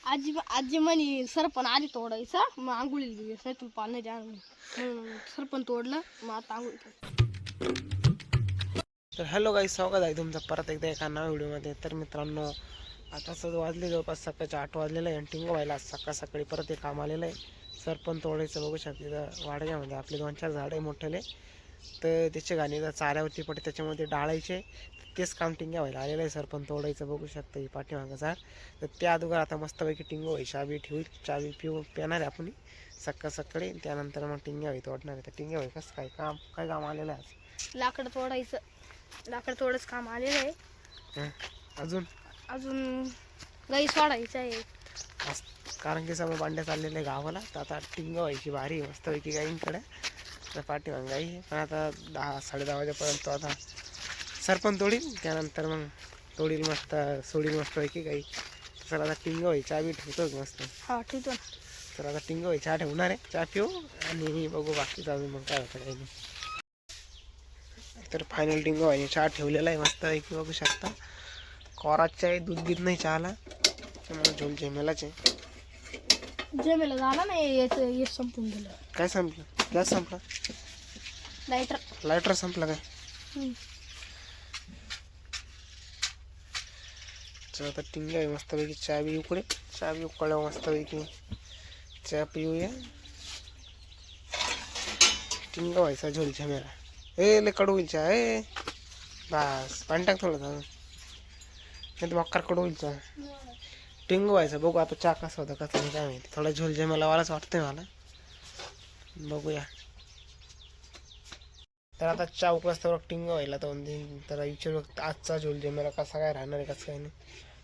आजी आजी म्हणे सरपण आधी तोडायचा मग आंघोळीला दिवस नाही तुला पाणी द्या सरपण तोडलं मग आता आंघोळी. तर हॅलो गाईस, स्वागत आहे तुमचं परत एकदा एका नव्या व्हिडिओमध्ये. तर मित्रांनो, आता वाजले जवळपास सकाळचे 8 वाजलेलं आहे आणि टिंगो व्हायला सकाळ सकाळी परत एक काम आलेलं आहे. सरपण तोडायचं बघू शकते. तर वाड्यामध्ये आपले 2-4 झाडे मोठेले, तर त्याचे गाणी जर चाऱ्यावरती पडते त्याच्यामध्ये डाळायचे. तेच काम टिंग्या व्हायला आलेलं आहे. सरपण तोडायचं बघू शकता ही पाठीमागं झाड. तर त्या अगोदर आता मस्तपैकी टिंगो व्हायची चावी ठेवू, चावी पिणार आहे आपण सकाळ सकाळी. त्यानंतर मग टिंग्या व्हाय तोडणार आहे. तर टिंग्या व्हाय कसं काय काम आलेलं आहे आज? लाकडं तोडायचं, लाकडं तोडच काम आलेलं आहे. अजून गाई सोडायचं आहे. कारण की समोर बांड्या चाललेल्या गावाला. तर आता टिंग व्हायची भारी मस्तपैकी गाईंकडे. तर पाठीमाग गाई आहे, पण आता 10-10:30 वाजेपर्यंत आता सरपण तोडील. त्यानंतर मग तोडील मस्त, सोडील मस्तपैकी गाई. तर आता टिंग व्हायची चहा ठेवतो मस्त. हा ठेवतो. तर आता टिंग व्हायची चहा ठेवणार आहे. चहा पिऊ आणि बघू बाकीचं अजून मग काय होतं काही नाही. तर फायनल टिंग व्हायची चहा ठेवलेला आहे मस्तपैकी बघू शकता. कोराच आहे, दूध बीत नाही चहाला. झोल जेमेलाच आहे. जेमेला झाला नाही याचं संपून गेलं. काय संपलं? गॅस संपला? लायटर संपला काय? चला आता टिंग आहे मस्तपैकी. चहा बी उकडे, चहा बी उकळल्या मस्तपैकी चहा पिऊया. टिंग व्हायचा झोल झमेला. लय कडू होईल चहा. बस पाणी टाक थोडं, नाही तर मक्कार कडू होईल चहा. टिंगू व्हायचं बघू आता चहा कसा होता कसं नाही काय माहिती. थोडा झोल जमेला वालाच वाटतंय मला. बघूया. तर आता चहा उकळाच तर टिंगू व्हायला तर विचारू आजचा झोल जमेला कसा काय राहणार आहे कसं काय नाही.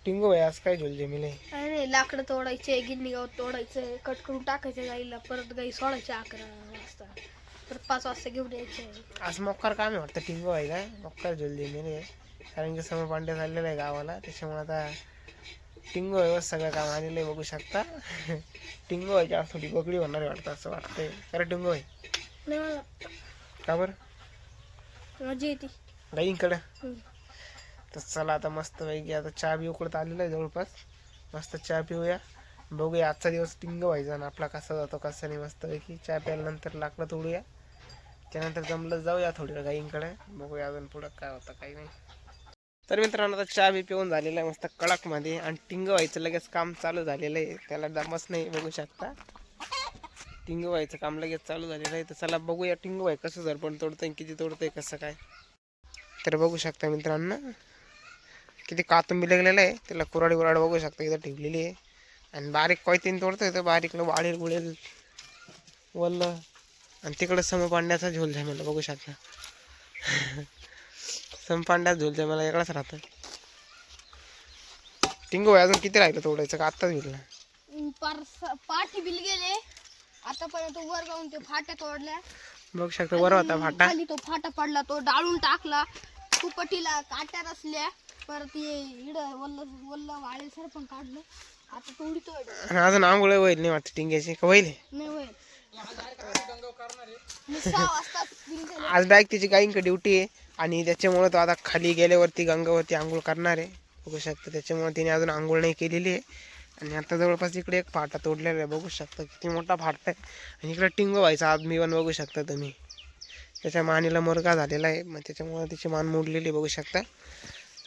टिंगू व्हाय आज काय झोल जमेल आहे? अरे लाकडं तोडायचे, गिन्नी गवत तोडायचं, कट करून टाकायचं गाईला. परत गाई सोडायच्या 11 वाजता, परत 5 वाजता घेऊन यायचे. आज मक्कार काम आहे वाटतं टिंगू व्हायला. मक्कार झोल जमेल आहे कारण की समोर पांड्या चाललेलं आहे गावाला. त्याच्यामुळे आता टिंगो व्हायवर सगळं काम आलेलं आहे बघू शकता. टिंगो व्हायची आज थोडी बगडी होणार आहे वाटतं असं वाटतंय. खरं टिंगो व्हाय का बरं? मजा येते गाईंकडं. तर चला आता मस्त पैकी आता चहा बी उकडत आलेला आहे जवळपास. मस्त चहा पिऊया, बघूया आजचा दिवस टिंग व्हायचा आणि आपला कसा जातो कसा नाही. मस्त पैकी चहा प्यायल्यानंतर लाकडं तोडूया. त्यानंतर जमलं जाऊया थोडी वेळ गाईंकडे. बघूया अजून पुढं काय होतं काही नाही. तर मित्रांनो, आता चहा बी पिऊन झालेला आहे मस्त कडकमध्ये आणि टिंग व्हायचं लगेच काम चालू झालेलं आहे. त्याला दमच नाही बघू शकता. टिंग व्हायचं काम लगेच चालू झालेलं आहे. तर चला बघूया टिंग व्हाय कसं सरपण तोडतंय, किती तोडतंय, कसं काय. तर बघू शकता मित्रांनो किती कातुंबी लागलेलं आहे. त्याला कुराडी बघू शकता इथं ठेवलेली आहे. आणि बारीक कोयतीन तोडतोय तर बारीकला वाळेल गुळेल वल्ल. आणि तिकडं समपांड्याचा झोल झामेला बघू शकता. समपांड्यात झोल झामेला वेगळाच राहतं. टिंगू व्हाय अजून किती राहिलं तोडायचं का आत्ताच गेलं? पाठी बिल गेले आतापर्यंत. वर जाऊन ते फाट्या तोडल्या बघू शकता. वर होता फाटा, खाली तो फाटा पडला, तो डाळून टाकला. कुपटीला काट्या रचल्या. परत इड वल्ल वाळे सरपण काढलं. आता तोडतोय. अजून आंघोळ होईल नाही वाटतं टिंग्याची का होईल? नाही होईल. 6 वाजता आज डायरेक्ट तिची गाईंकडे ड्युटी आहे आणि त्याच्यामुळे तो आता खाली गेल्यावरती गंगावरती आंघोळ करणार आहे बघू शकता. त्याच्यामुळे तिने अजून आंघोळ नाही केलेली आहे. आणि आता जवळपास इकडे एक फाटा तोडलेला आहे बघू शकता. किती मोठा फाटा आहे. आणि इकडे टिंगो व्हायचा आदमी पण बघू शकता तुम्ही. त्याच्या मानेला मुरगा झालेला आहे, मग त्याच्यामुळे तिची मान मोडलेली बघू शकता.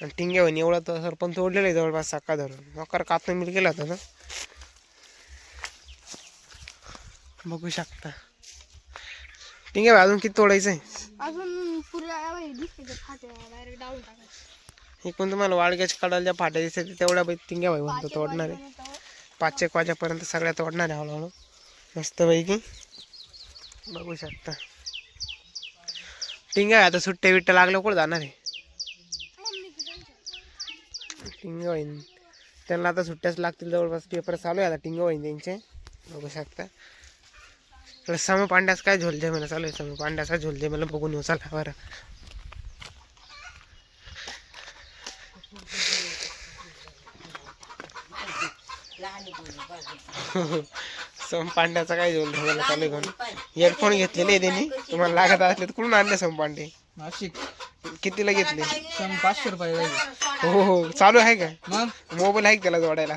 आणि टिंग्या व्हायने एवढा तर सरपण तोडलेलं आहे जवळपास सकाळ धरून. मकर कातून मिल गेला होता ना बघू शकता. टिंग्या व्हाय अजून किती तोडायचं आहे? अजून पुऱ्या दिसते फाट्या डायरेक्ट डाळून टाकायचं. एकूण तुम्हाला वाळग्याच्या काढायला ज्या फाट्या दिसते तेवढ्या टिंग्या व्हाय म्हणतो तोडणार आहे. 5-1 वाजेपर्यंत सगळ्या तोडणार आहे हळूहळू मस्तपैकी बघू शकता. टिंग्या आता सुट्ट्या बिट्ट्या लागल्या कुठं जाणार आहे? टिंग होईन त्यांना आता सुट्ट्याच लागतील. जवळपास पेपर चालू आहे आता टिंग होईन त्यांचे बघू शकता. समपांड्याच काय झोल जमेला चालू आहे. समपांड्याचा झोल जमेला बघून येऊ चला बरं. समपांड्याचा काय झोल जमेला चालू आहे. घेऊन हेडफोन घेतलेले आहे त्यांनी. तुम्हाला लागत असले तर कुठून आणले समपांडे? नाशिक. कितीला घेतले? 500 रुपये. हो चालू आहे का? मोबाईल आहे का त्याला जोडायला?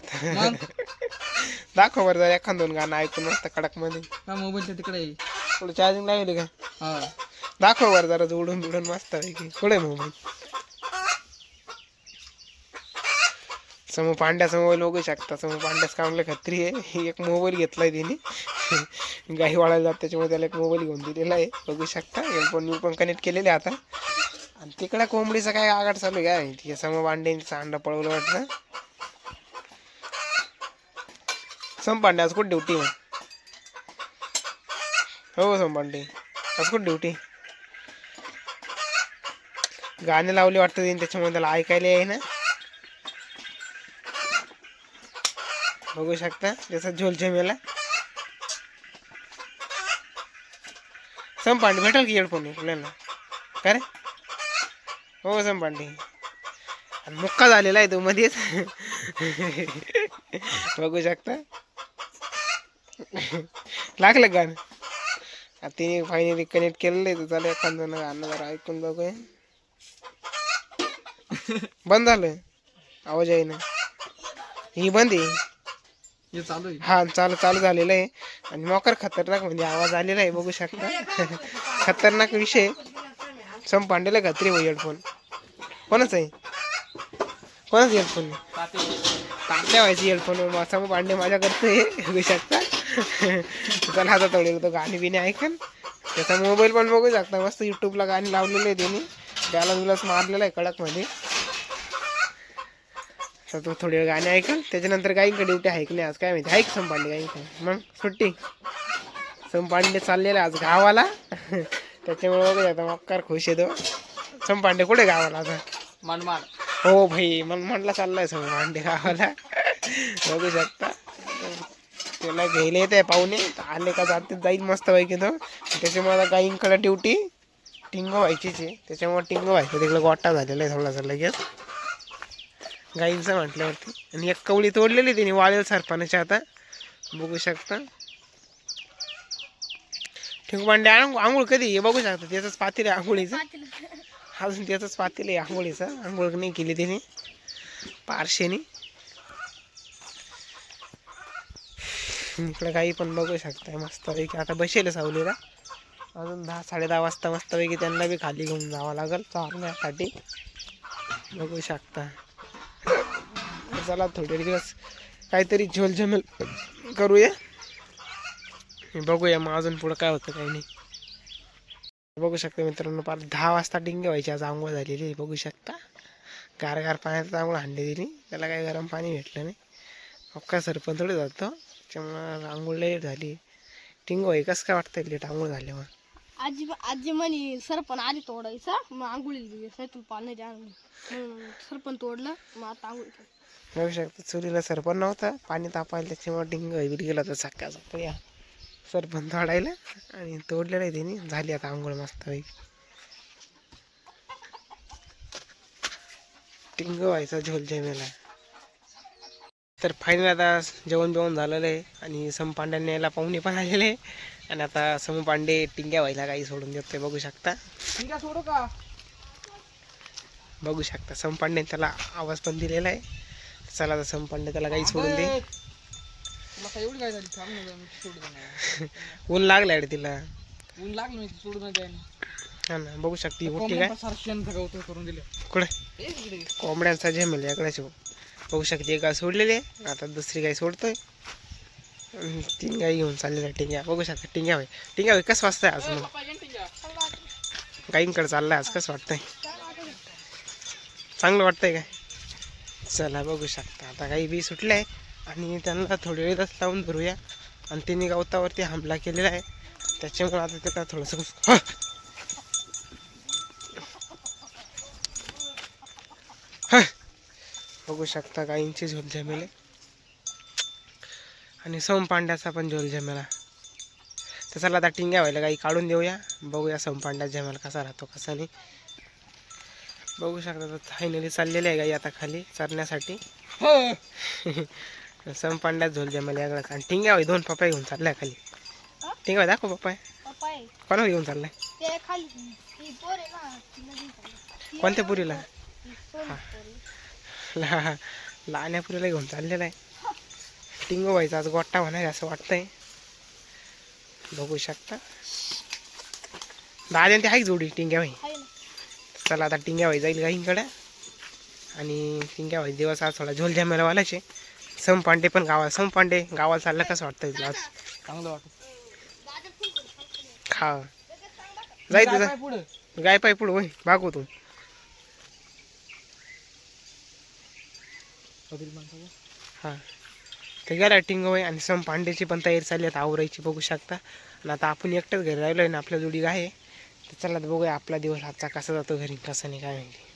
दाखव बरं जरा एखाद दोन गाणं ऐकून मस्त कडक मध्ये. मोबाईलच्या तिकडे आहे. थोडं चार्जिंग लावली काय? हा दाखव बरं जरा जोडून बिडून मस्त पैकी. कुठे मोबाईल? समूह पांड्याचा मोबाईल बघू शकता. समूह पांड्याच कामले खत्री आहे. एक मोबाईल घेतलाय तिने गाई वाळायला जात त्याच्यामुळे त्याला एक मोबाईल घेऊन दिलेला आहे बघू शकता. एअरफोन पण कनेक्ट केलेले आता. आणि तिकडे कोंबडीचं काय आगाड चालू आहे काय ठीक आहे. समूह पांड्यांचं अंडा पळवलं वाटतं. सम पांडे आज कुठे ड्युटी मग? हो सम पांडे आज कुठे ड्युटी? गाणे लावले वाटतं तिने त्याच्यामुळे त्याला ऐकायला आहे ना बघू शकता. त्याचा झोल जमेला. सम पांडे भेटेल की हेडफोन आपल्याला का रे? हो सम पांडे आणि मुक्का झालेला आहे तो मध्येच बघू शकता. लागलं गाणं आता तिने फायनली कनेक्ट केलेलं आहे. तर चालेल एखादं गाणं जरा ऐकून बघूया. बंद झालं आवाज आहे ना. ही बंद आहे. हे चालू आहे. हा चालू झालेलं आहे. आणि मोकर खतरनाक म्हणजे आवाज आलेला आहे बघू शकता. खतरनाक विषय. सम पांडेला खात्री हो हेडफोन कोणाच आहे? कोणाच हेडफोन? तात्या व्हायची हेडफोन. सम पांडे माझ्या करतोय बघू शकता. चला आता थोडे तो गाणी बिणी ऐकन. त्याचा मोबाईल पण बघू शकता. मस्त युट्यूबला गाणी लावलेले आहे त्यांनी. त्याला विलास मारलेला आहे कडक मध्ये. तर तो थोडी वेळ गाणे ऐकल. त्याच्यानंतर गाईंकडे ड्युटी आहे की नाही आज काय माहिती. ऐक सम पांडे गाईंकडे मग सुट्टी. सम पांडे चाललेला आज गावाला त्याच्यामुळे बघू शकता मक्कार खुश येतो. सम पांडे कुठे गावाला आता? मनमाड. हो भाई मनमाडला चाललाय सम पांडे गावाला बघू शकता. त्याला घ्यायला येते पाहुणे आले का जाते जाईल मस्त पैकी तो. त्याच्यामुळे आता गाईंकडे ड्युटी टिंगो व्हायचीच आहे. त्याच्यामुळे टिंगो व्हायचं तिकडे गोटा झालेला आहे थोडासा लगेच गाईंचं म्हटल्यावरती. आणि एक कवळी तोडलेली तिने वाळेल सरपणाच्या आता बघू शकता. टिंगो पांडे आंघोळ कधी हे बघू शकता. त्याचंच पातील आहे आंघोळीचं. अजून त्याचंच पातील आहे आंघोळीचं. आंघोळ नाही केली तिने पारशेनी. इकडे काही पण बघू शकताय मस्त पैकी. आता बसेल सावलीला. अजून 10-10:30 वाजता मस्त पैकी त्यांना बी खाली घेऊन जावं लागेल चालण्यासाठी बघू शकता. चला थोडे दिवस काहीतरी झोलझमेल करूया. बघूया मग अजून पुढं काय होतं काही नाही. बघू शकता मित्रांनो 10 वाजता टिंगे व्हायची आज आंघोळ झालेली आहे बघू शकता. गार पाण्यात आंघोळ हाणली दिली. त्याला काही गरम पाणी भेटलं नाही. अक्का सरपण थोडी जातो त्याच्यामुळं आंघोळ लेट झाली. टिंगो आहे कसं काय वाटतं लेट आंघोळ झाल्यावर? आजी म्हणे सरपण आधी तोडायचा मग आंघोळीला तुला पाणी द्या. सरपण तोडलं मग आता आंघोळ. बघू शकता चुलीला सरपण नव्हता पाणी तापायला त्याच्यामुळे टिंग विल गेला तर सकाळचा या सरपण तोडायला आणि तोडलेलं आहे त्यांनी. झाली आता आंघोळ मस्त पैकी. टिंग व्हायचा झोल जमेला. तर फायनल आता जेवण बिवण झालेलं आहे आणि सम पांड्यांनी यायला पाहुणे पण आलेले आहे. आणि आता सम पांडे टिंग्या व्हायला काही सोडून देतोय बघू शकता. सोडू का? बघू शकता सम पांडे त्याला आवाज पण दिलेला आहे. चला आता सम पांडे त्याला काही सोडून दे. एवढी काय झाली? ऊन लागलाय तिला. ऊन लागलं सोडून हा ना बघू शकते ही मोठी काय करून दिले. कुठे कोंबड्यांचा झेमेल याकडेच बघू शकते. एक गाय सोडलेली आहे आता दुसरी गाय सोडतोय. 3 गाई घेऊन चाललेल्या टिंग्या बघू शकता. टिंग्या भाई कसं वाजतंय आज मग गाईंकडे चाललाय आज कसं वाटतंय? चांगलं वाटतंय काय? चला बघू शकता आता गाई बी सुटल्या आहे आणि त्यांना थोडी वेळच लावून धरूया. आणि त्यांनी गवतावरती हमला केलेला आहे त्याच्यामुळे आता त्याला थोडंसं बघू शकता गाईंची झोल जमेले आणि सोम पांड्याचा पण झोल जमेला. तर चला आता टिंग्या व्हायला गाई काढून देऊया. बघूया सोम पांड्या जमेला कसा राहतो कसा नाही. बघू शकता तर फायनली चाललेली आहे गाई आता खाली चरण्यासाठी. सोम पांड्या झोल जमेला याकडे. आणि टिंग्या भाई 2 पप्पा घेऊन चाललाय खाली. टिंग्या भाई दाखव पप्पा कोणाला घेऊन चाललाय? कोणत्या पुरीला? लहान्या पुरीला घेऊन चाललेला आहे टिंगो व्हायचा आज गोट्टा होणार आहे असं वाटतंय. बघू शकता दादा ते आहे जोडी टिंग्या भाई. आहे ना. चला आता टिंग्या व्हायला जाईल गाईंकडे आणि टिंग्या व्हायचा दिवस आज थोडा झोल झामेला वालायचे. सम पांडे पण गावाला गावाला चाललं कसं वाटतं तुला आज? चांगलं वाटत. गाजर फुल करू. खा जाय तुझा पुढे गाय पाय पुढं होय मागव तू. हां ते गेला टिंगो आहे आणि सम पांड्याची पण तयारी चालली आता आवरायची बघू शकता. आणि आता आपण एकटंच घरी राहिलो आहे ना आपल्या जोडी गाय आहे. तर चला आता बघूया आपला दिवस आजचा कसा जातो घरी कसं नाही काय माहिती.